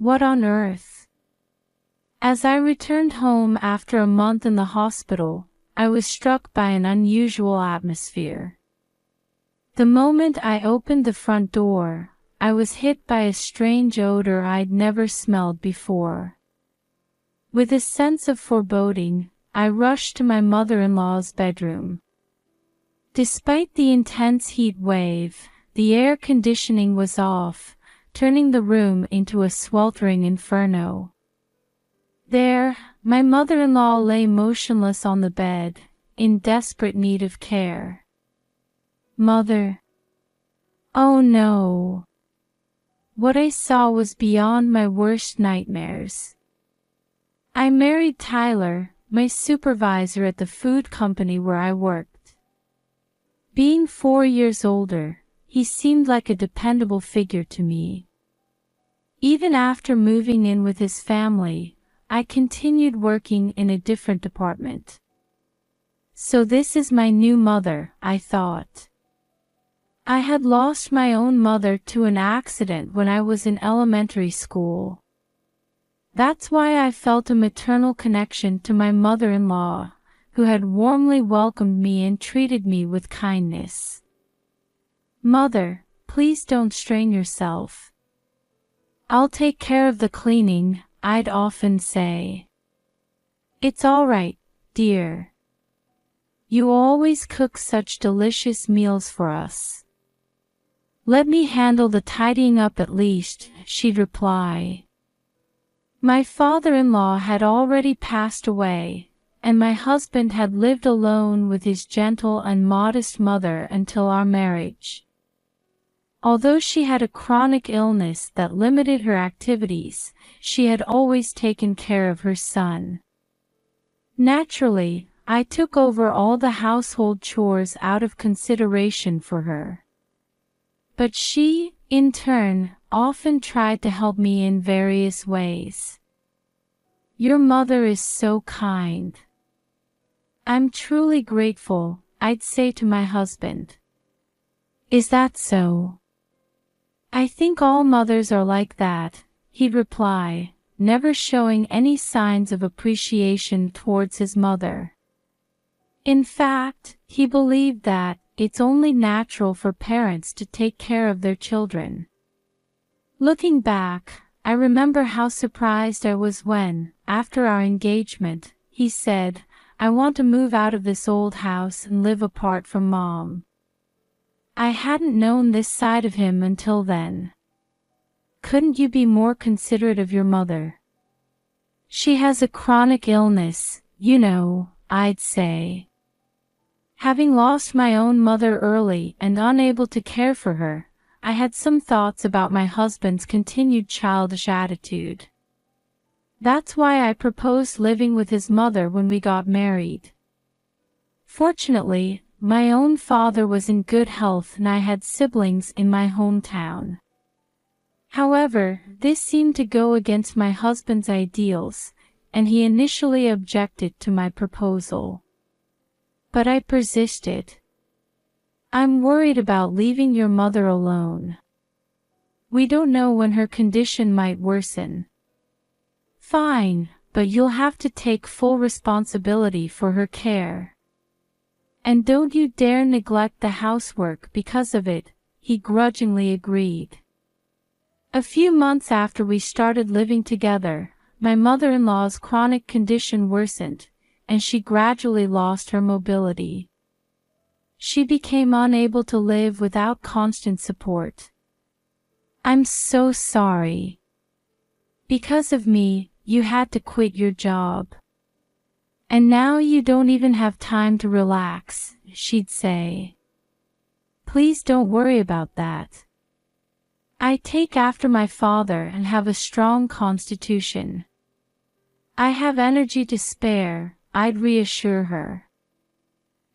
What on earth? As I returned home after a month in the hospital, I was struck by an unusual atmosphere. The moment I opened the front door, I was hit by a strange odor I'd never smelled before. With a sense of foreboding, I rushed to my mother-in-law's bedroom. Despite the intense heat wave, the air conditioning was off, turning the room into a sweltering inferno. There, my mother-in-law lay motionless on the bed, in desperate need of care. Mother. Oh no. What I saw was beyond my worst nightmares. I married Tyler, my supervisor at the food company where I worked. Being 4 years older, he seemed like a dependable figure to me. Even after moving in with his family, I continued working in a different department. So this is my new mother, I thought. I had lost my own mother to an accident when I was in elementary school. That's why I felt a maternal connection to my mother-in-law, who had warmly welcomed me and treated me with kindness. Mother, please don't strain yourself. I'll take care of the cleaning, I'd often say. It's all right, dear. You always cook such delicious meals for us. Let me handle the tidying up at least, she'd reply. My father-in-law had already passed away, and my husband had lived alone with his gentle and modest mother until our marriage. Although she had a chronic illness that limited her activities, she had always taken care of her son. Naturally, I took over all the household chores out of consideration for her. But she, in turn, often tried to help me in various ways. Your mother is so kind. I'm truly grateful, I'd say to my husband. Is that so? I think all mothers are like that, he'd reply, never showing any signs of appreciation towards his mother. In fact, he believed that it's only natural for parents to take care of their children. Looking back, I remember how surprised I was when, after our engagement, he said, I want to move out of this old house and live apart from Mom. I hadn't known this side of him until then. Couldn't you be more considerate of your mother? She has a chronic illness, you know, I'd say. Having lost my own mother early and unable to care for her, I had some thoughts about my husband's continued childish attitude. That's why I proposed living with his mother when we got married. Fortunately, my own father was in good health and I had siblings in my hometown. However, this seemed to go against my husband's ideals, and he initially objected to my proposal. But I persisted. I'm worried about leaving your mother alone. We don't know when her condition might worsen. Fine, but you'll have to take full responsibility for her care. And don't you dare neglect the housework because of it, he grudgingly agreed. A few months after we started living together, my mother-in-law's chronic condition worsened, and she gradually lost her mobility. She became unable to live without constant support. I'm so sorry. Because of me, you had to quit your job. And now you don't even have time to relax, she'd say. Please don't worry about that. I take after my father and have a strong constitution. I have energy to spare, I'd reassure her.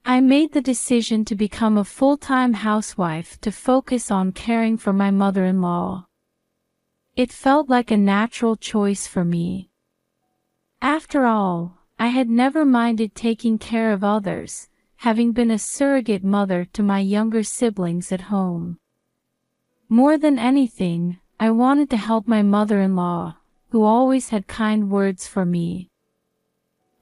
I made the decision to become a full-time housewife to focus on caring for my mother-in-law. It felt like a natural choice for me. After all, I had never minded taking care of others, having been a surrogate mother to my younger siblings at home. More than anything, I wanted to help my mother-in-law, who always had kind words for me.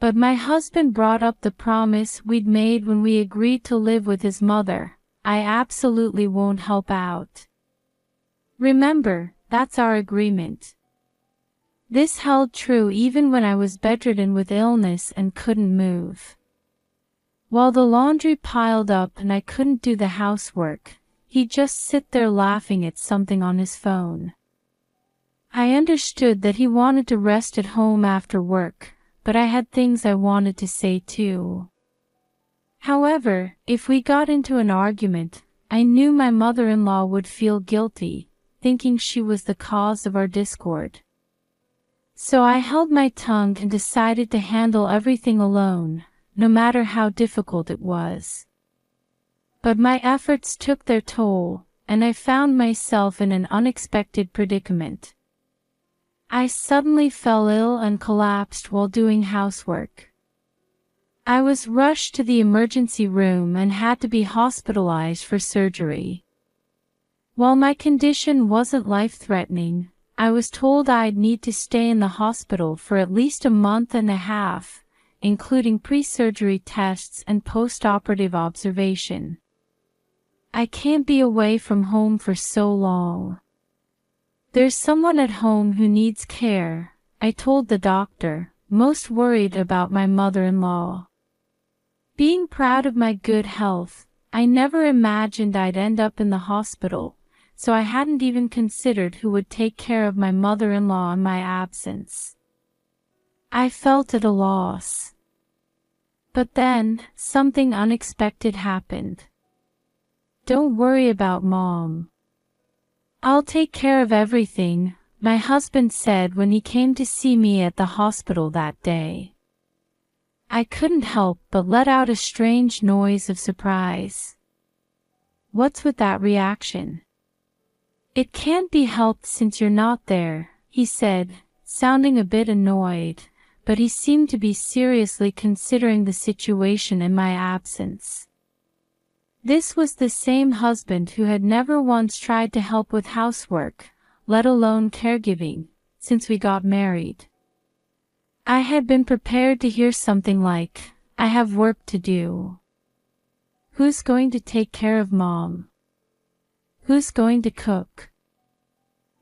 But my husband brought up the promise we'd made when we agreed to live with his mother. I absolutely won't help out. Remember, that's our agreement. This held true even when I was bedridden with illness and couldn't move. While the laundry piled up and I couldn't do the housework, he'd just sit there laughing at something on his phone. I understood that he wanted to rest at home after work, but I had things I wanted to say too. However, if we got into an argument, I knew my mother-in-law would feel guilty, thinking she was the cause of our discord. So I held my tongue and decided to handle everything alone, no matter how difficult it was. But my efforts took their toll, and I found myself in an unexpected predicament. I suddenly fell ill and collapsed while doing housework. I was rushed to the emergency room and had to be hospitalized for surgery. While my condition wasn't life-threatening, I was told I'd need to stay in the hospital for at least a month and a half, including pre-surgery tests and post-operative observation. I can't be away from home for so long. There's someone at home who needs care, I told the doctor, most worried about my mother-in-law. Being proud of my good health, I never imagined I'd end up in the hospital, so I hadn't even considered who would take care of my mother-in-law in my absence. I felt at a loss. But then, something unexpected happened. "Don't worry about Mom. I'll take care of everything," my husband said when he came to see me at the hospital that day. I couldn't help but let out a strange noise of surprise. "What's with that reaction?" "It can't be helped since you're not there," he said, sounding a bit annoyed, but he seemed to be seriously considering the situation in my absence. This was the same husband who had never once tried to help with housework, let alone caregiving, since we got married. I had been prepared to hear something like, "I have work to do. Who's going to take care of Mom? Who's going to cook?"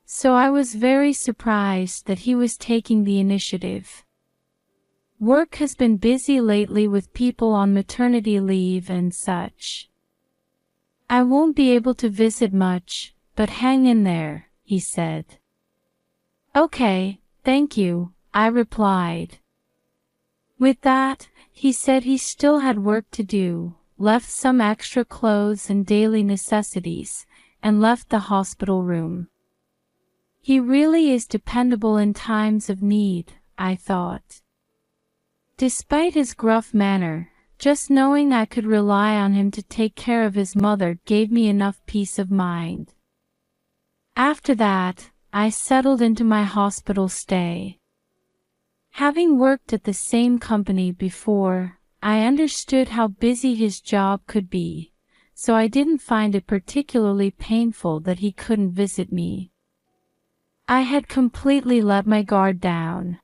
So I was very surprised that he was taking the initiative. Work has been busy lately with people on maternity leave and such. "I won't be able to visit much, but hang in there," he said. "Okay, thank you," I replied. With that, he said he still had work to do, left some extra clothes and daily necessities, and left the hospital room. He really is dependable in times of need, I thought. Despite his gruff manner, just knowing I could rely on him to take care of his mother gave me enough peace of mind. After that, I settled into my hospital stay. Having worked at the same company before, I understood how busy his job could be, so I didn't find it particularly painful that he couldn't visit me. I had completely let my guard down.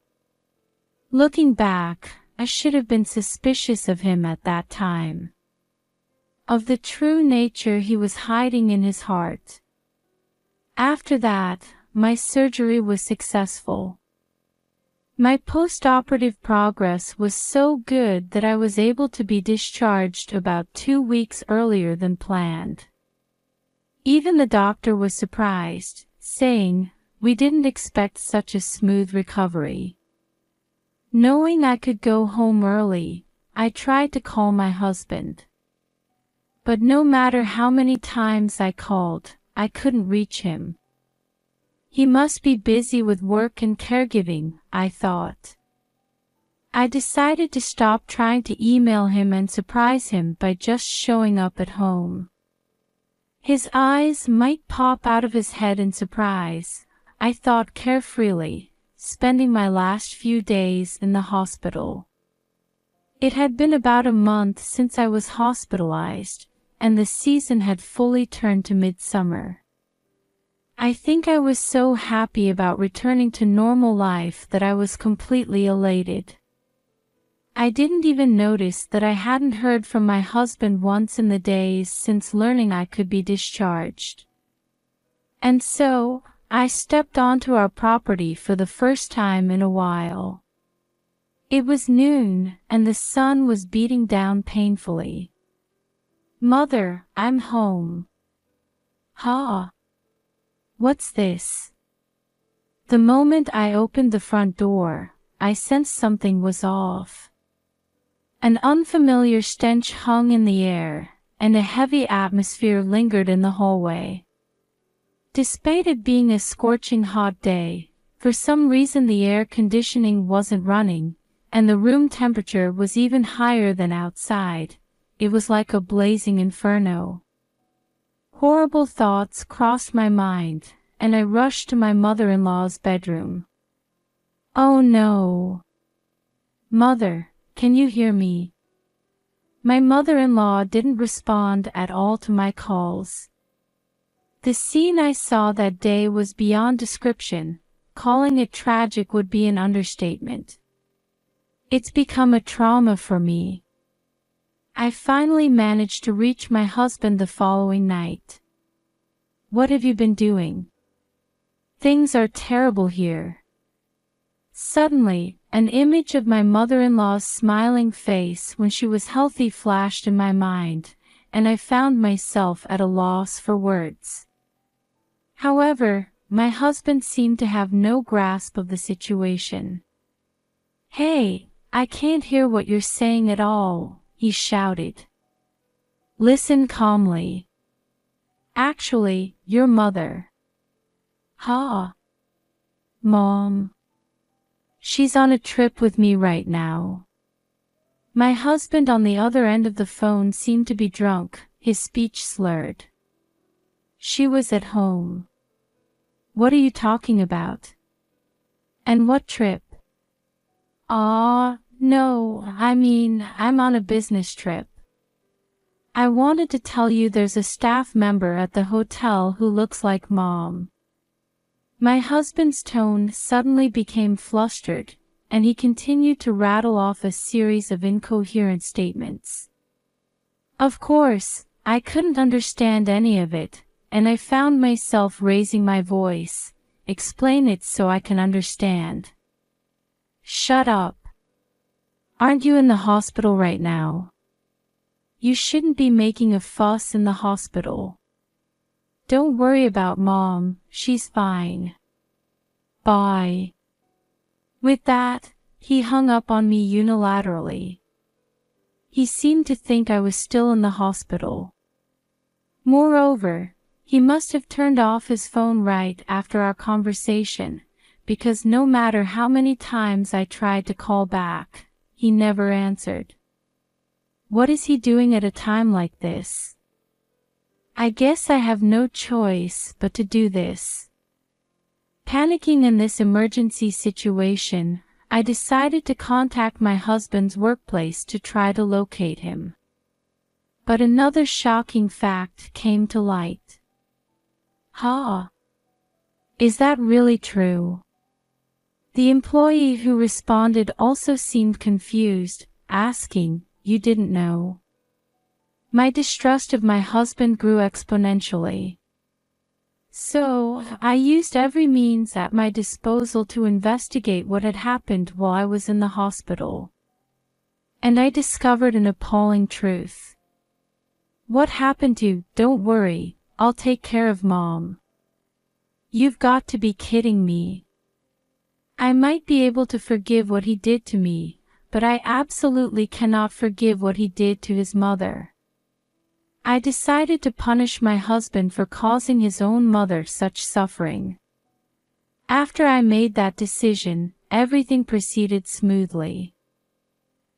Looking back, I should have been suspicious of him at that time, of the true nature he was hiding in his heart. After that, my surgery was successful. My post-operative progress was so good that I was able to be discharged about 2 weeks earlier than planned. Even the doctor was surprised, saying, "We didn't expect such a smooth recovery." Knowing I could go home early, I tried to call my husband. But no matter how many times I called, I couldn't reach him. He must be busy with work and caregiving, I thought. I decided to stop trying to email him and surprise him by just showing up at home. His eyes might pop out of his head in surprise, I thought carefreely, spending my last few days in the hospital. It had been about a month since I was hospitalized, and the season had fully turned to midsummer. I think I was so happy about returning to normal life that I was completely elated. I didn't even notice that I hadn't heard from my husband once in the days since learning I could be discharged. And so, I stepped onto our property for the first time in a while. It was noon, and the sun was beating down painfully. "Mother, I'm home." "Huh? What's this?" The moment I opened the front door, I sensed something was off. An unfamiliar stench hung in the air, and a heavy atmosphere lingered in the hallway. Despite it being a scorching hot day, for some reason the air conditioning wasn't running, and the room temperature was even higher than outside. It was like a blazing inferno. Horrible thoughts crossed my mind, and I rushed to my mother-in-law's bedroom. "Oh no! Mother, can you hear me?" My mother-in-law didn't respond at all to my calls. The scene I saw that day was beyond description. Calling it tragic would be an understatement. It's become a trauma for me. I finally managed to reach my husband the following night. "What have you been doing? Things are terrible here." Suddenly, an image of my mother-in-law's smiling face when she was healthy flashed in my mind, and I found myself at a loss for words. However, my husband seemed to have no grasp of the situation. "Hey, I can't hear what you're saying at all," he shouted. "Listen calmly. Actually, your mother." "Huh? Mom? She's on a trip with me right now." My husband on the other end of the phone seemed to be drunk, his speech slurred. "She was at home." "What are you talking about? And what trip?" No, I'm on a business trip. I wanted to tell you there's a staff member at the hotel who looks like Mom." My husband's tone suddenly became flustered, and he continued to rattle off a series of incoherent statements. Of course, I couldn't understand any of it, and I found myself raising my voice. "Explain it so I can understand." "Shut up. Aren't you in the hospital right now? You shouldn't be making a fuss in the hospital. Don't worry about Mom, she's fine. Bye." With that, he hung up on me unilaterally. He seemed to think I was still in the hospital. Moreover, he must have turned off his phone right after our conversation, because no matter how many times I tried to call back, he never answered. What is he doing at a time like this? I guess I have no choice but to do this. Panicking in this emergency situation, I decided to contact my husband's workplace to try to locate him. But another shocking fact came to light. "Huh? Is that really true?" The employee who responded also seemed confused, asking, "You didn't know?" My distrust of my husband grew exponentially. So, I used every means at my disposal to investigate what had happened while I was in the hospital. And I discovered an appalling truth. What happened to, "Don't worry, I'll take care of Mom"? You've got to be kidding me. I might be able to forgive what he did to me, but I absolutely cannot forgive what he did to his mother. I decided to punish my husband for causing his own mother such suffering. After I made that decision, everything proceeded smoothly.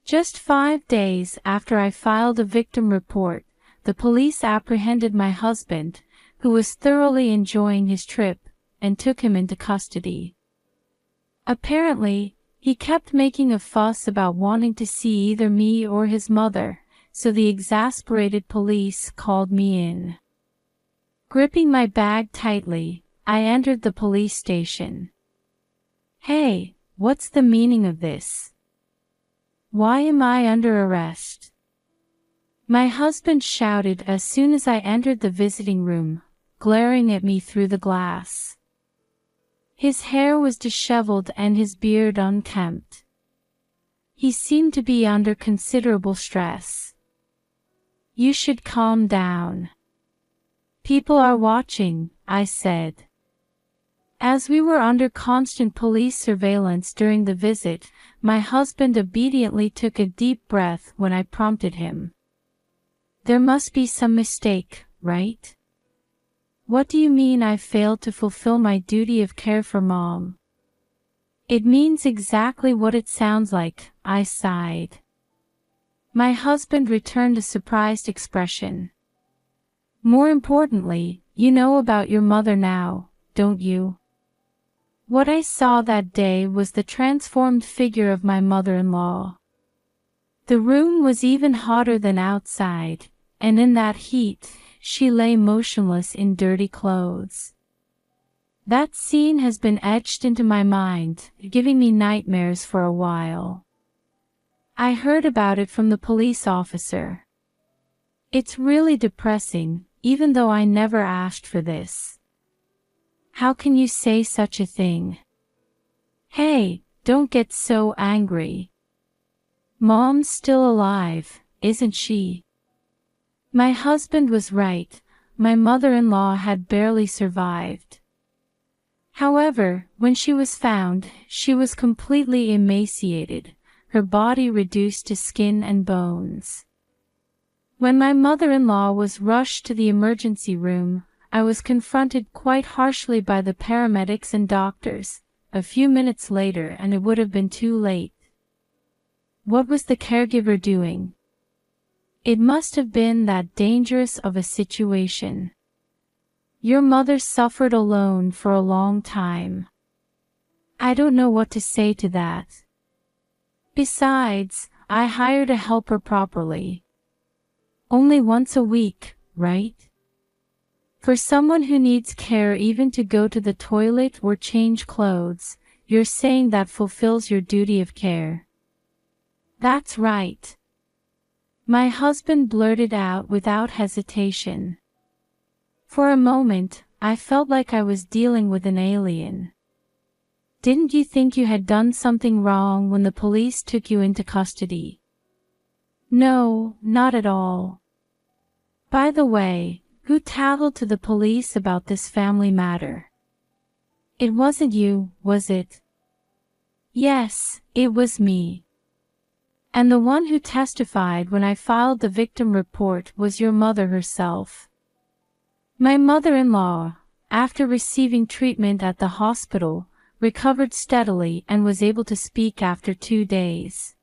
Just 5 days after I filed a victim report, the police apprehended my husband, who was thoroughly enjoying his trip, and took him into custody. Apparently, he kept making a fuss about wanting to see either me or his mother, so the exasperated police called me in. Gripping my bag tightly, I entered the police station. Hey, what's the meaning of this? Why am I under arrest? My husband shouted as soon as I entered the visiting room, glaring at me through the glass. His hair was disheveled and his beard unkempt. He seemed to be under considerable stress. You should calm down. People are watching, I said. As we were under constant police surveillance during the visit, my husband obediently took a deep breath when I prompted him. There must be some mistake, right? What do you mean I failed to fulfill my duty of care for Mom? It means exactly what it sounds like, I sighed. My husband returned a surprised expression. More importantly, you know about your mother now, don't you? What I saw that day was the transformed figure of my mother-in-law. The room was even hotter than outside, and in that heat, she lay motionless in dirty clothes. That scene has been etched into my mind, giving me nightmares for a while. I heard about it from the police officer. It's really depressing, even though I never asked for this. How can you say such a thing? Hey, don't get so angry. Mom's still alive, isn't she? My husband was right, my mother-in-law had barely survived. However, when she was found, she was completely emaciated, her body reduced to skin and bones. When my mother-in-law was rushed to the emergency room, I was confronted quite harshly by the paramedics and doctors, a few minutes later, and it would have been too late. What was the caregiver doing? It must have been that dangerous of a situation. Your mother suffered alone for a long time. I don't know what to say to that. Besides, I hired a helper properly. Only once a week, right? For someone who needs care even to go to the toilet or change clothes, you're saying that fulfills your duty of care. That's right. My husband blurted out without hesitation. For a moment, I felt like I was dealing with an alien. Didn't you think you had done something wrong when the police took you into custody? No, not at all. By the way, who tattled to the police about this family matter? It wasn't you, was it? Yes, it was me. And the one who testified when I filed the victim report was your mother herself. My mother-in-law, after receiving treatment at the hospital, recovered steadily and was able to speak after 2 days.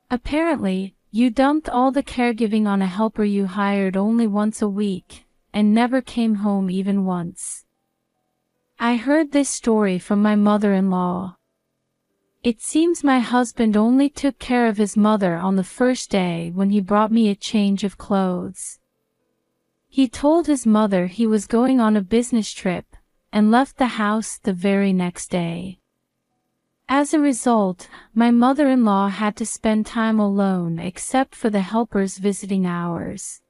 Apparently, you dumped all the caregiving on a helper you hired only once a week, and never came home even once. I heard this story from my mother-in-law. It seems my husband only took care of his mother on the first day when he brought me a change of clothes. He told his mother he was going on a business trip, and left the house the very next day. As a result, my mother-in-law had to spend time alone except for the helper's visiting hours.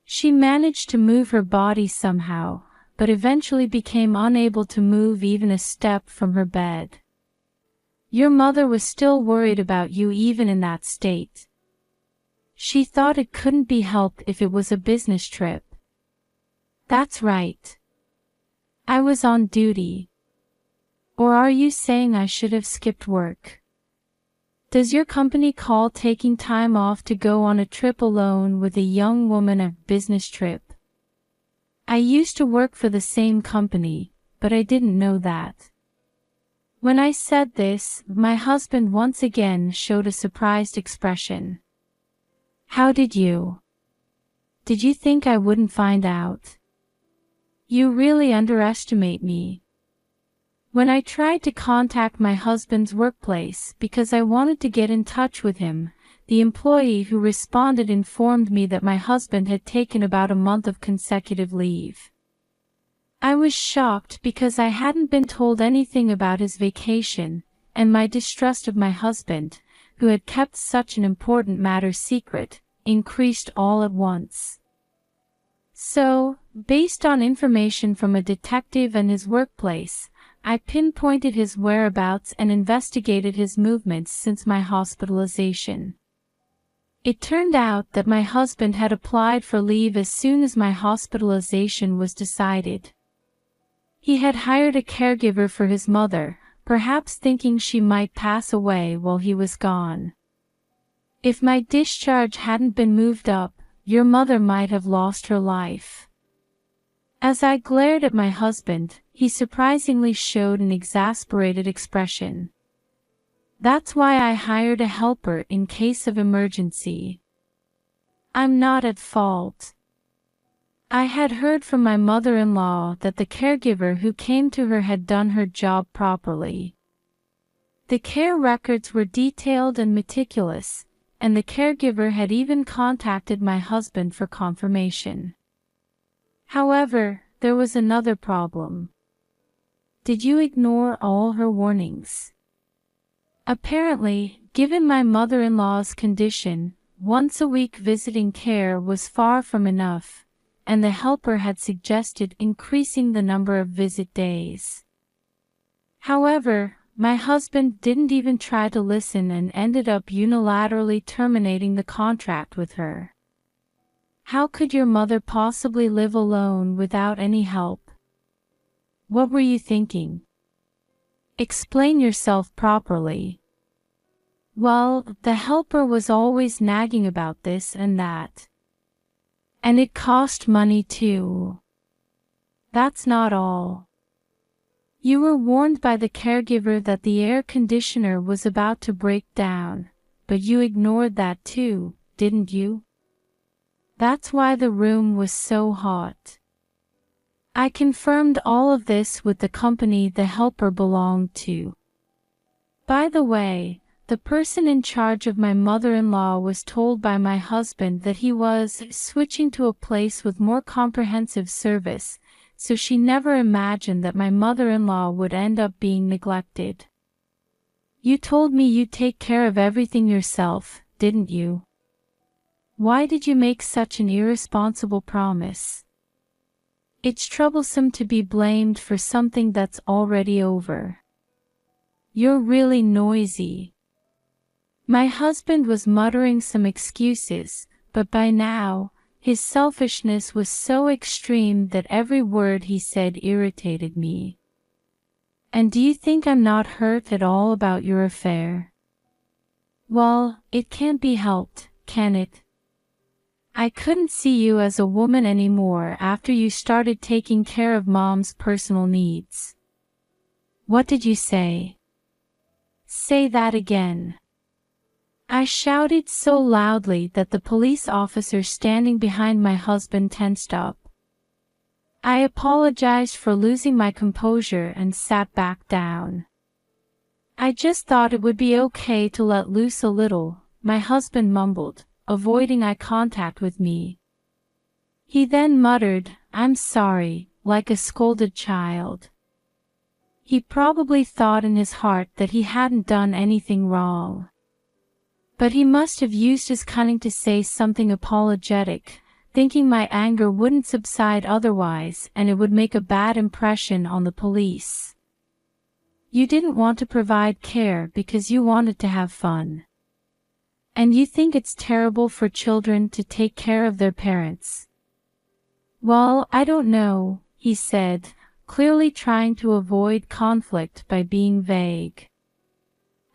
She managed to move her body somehow, but eventually became unable to move even a step from her bed. Your mother was still worried about you even in that state. She thought it couldn't be helped if it was a business trip. That's right. I was on duty. Or are you saying I should have skipped work? Does your company call taking time off to go on a trip alone with a young woman a business trip? I used to work for the same company, but I didn't know that. When I said this, my husband once again showed a surprised expression. How did you? Did you think I wouldn't find out? You really underestimate me. When I tried to contact my husband's workplace because I wanted to get in touch with him, the employee who responded informed me that my husband had taken about a month of consecutive leave. I was shocked because I hadn't been told anything about his vacation, and my distrust of my husband, who had kept such an important matter secret, increased all at once. So, based on information from a detective and his workplace, I pinpointed his whereabouts and investigated his movements since my hospitalization. It turned out that my husband had applied for leave as soon as my hospitalization was decided. He had hired a caregiver for his mother, perhaps thinking she might pass away while he was gone. If my discharge hadn't been moved up, your mother might have lost her life. As I glared at my husband, he surprisingly showed an exasperated expression. That's why I hired a helper in case of emergency. I'm not at fault. I had heard from my mother-in-law that the caregiver who came to her had done her job properly. The care records were detailed and meticulous, and the caregiver had even contacted my husband for confirmation. However, there was another problem. Did you ignore all her warnings? Apparently, given my mother-in-law's condition, once a week visiting care was far from enough, and the helper had suggested increasing the number of visit days. However, my husband didn't even try to listen and ended up unilaterally terminating the contract with her. How could your mother possibly live alone without any help? What were you thinking? Explain yourself properly. Well, the helper was always nagging about this and that. And it cost money too. That's not all. You were warned by the caregiver that the air conditioner was about to break down, but you ignored that too, didn't you? That's why the room was so hot. I confirmed all of this with the company the helper belonged to. By the way, the person in charge of my mother-in-law was told by my husband that he was switching to a place with more comprehensive service, so she never imagined that my mother-in-law would end up being neglected. You told me you'd take care of everything yourself, didn't you? Why did you make such an irresponsible promise? It's troublesome to be blamed for something that's already over. You're really noisy. My husband was muttering some excuses, but by now, his selfishness was so extreme that every word he said irritated me. And do you think I'm not hurt at all about your affair? Well, it can't be helped, can it? I couldn't see you as a woman anymore after you started taking care of Mom's personal needs. What did you say? Say that again. I shouted so loudly that the police officer standing behind my husband tensed up. I apologized for losing my composure and sat back down. I just thought it would be okay to let loose a little, my husband mumbled, avoiding eye contact with me. He then muttered, "I'm sorry," like a scolded child. He probably thought in his heart that he hadn't done anything wrong. But he must have used his cunning to say something apologetic, thinking my anger wouldn't subside otherwise and it would make a bad impression on the police. You didn't want to provide care because you wanted to have fun. And you think it's terrible for children to take care of their parents. Well, I don't know, he said, clearly trying to avoid conflict by being vague.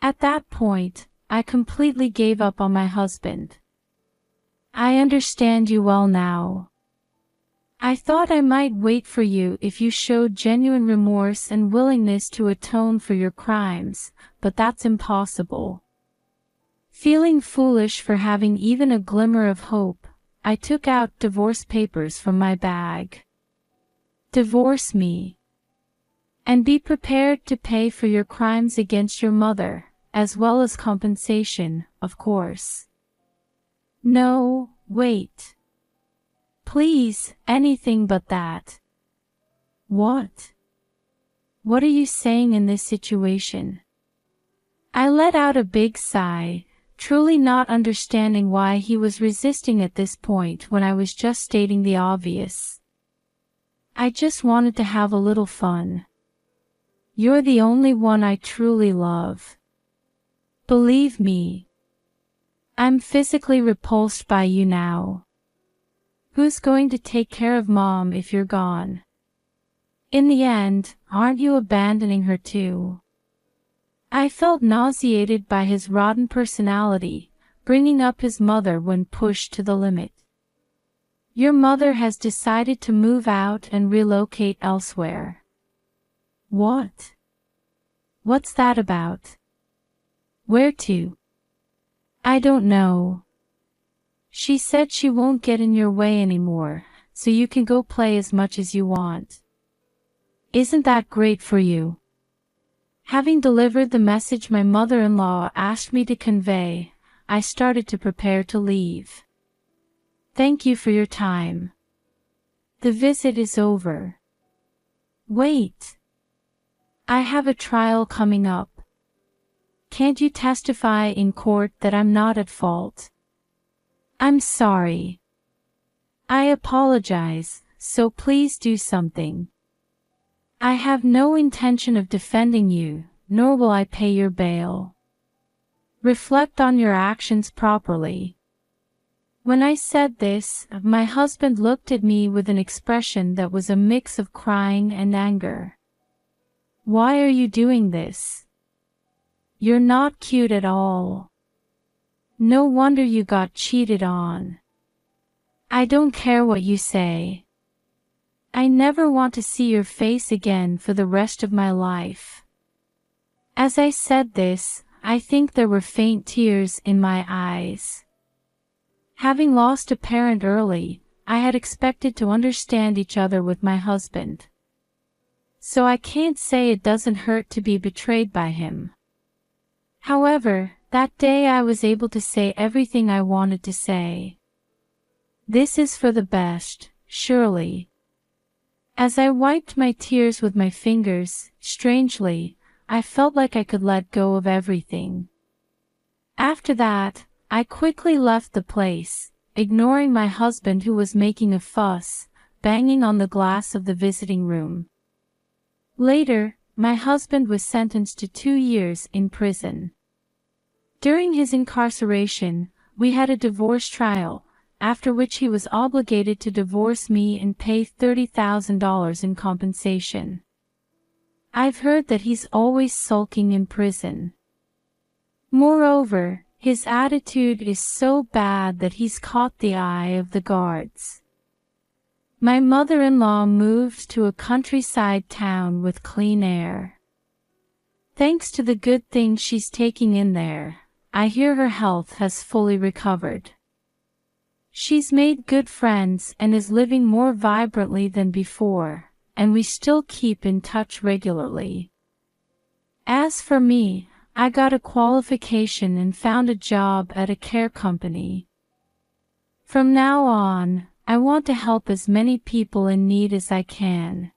At that point, I completely gave up on my husband. I understand you well now. I thought I might wait for you if you showed genuine remorse and willingness to atone for your crimes, but that's impossible. Feeling foolish for having even a glimmer of hope, I took out divorce papers from my bag. Divorce me. And be prepared to pay for your crimes against your mother, as well as compensation, of course. No, wait. Please, anything but that. What? What are you saying in this situation? I let out a big sigh, truly not understanding why he was resisting at this point when I was just stating the obvious. I just wanted to have a little fun. You're the only one I truly love. Believe me. I'm physically repulsed by you now. Who's going to take care of Mom if you're gone? In the end, aren't you abandoning her too? I felt nauseated by his rotten personality, bringing up his mother when pushed to the limit. Your mother has decided to move out and relocate elsewhere. What? What's that about? Where to? I don't know. She said she won't get in your way anymore, so you can go play as much as you want. Isn't that great for you? Having delivered the message my mother-in-law asked me to convey, I started to prepare to leave. Thank you for your time. The visit is over. Wait. I have a trial coming up. Can't you testify in court that I'm not at fault? I'm sorry. I apologize, so please do something. I have no intention of defending you, nor will I pay your bail. Reflect on your actions properly. When I said this, my husband looked at me with an expression that was a mix of crying and anger. Why are you doing this? You're not cute at all. No wonder you got cheated on. I don't care what you say. I never want to see your face again for the rest of my life. As I said this, I think there were faint tears in my eyes. Having lost a parent early, I had expected to understand each other with my husband. So I can't say it doesn't hurt to be betrayed by him. However, that day I was able to say everything I wanted to say. This is for the best, surely. As I wiped my tears with my fingers, strangely, I felt like I could let go of everything. After that, I quickly left the place, ignoring my husband who was making a fuss, banging on the glass of the visiting room. Later, my husband was sentenced to 2 years in prison. During his incarceration, we had a divorce trial, after which he was obligated to divorce me and pay $30,000 in compensation. I've heard that he's always sulking in prison. Moreover, his attitude is so bad that he's caught the eye of the guards. My mother-in-law moved to a countryside town with clean air. Thanks to the good things she's taking in there, I hear her health has fully recovered. She's made good friends and is living more vibrantly than before, and we still keep in touch regularly. As for me, I got a qualification and found a job at a care company. From now on, I want to help as many people in need as I can.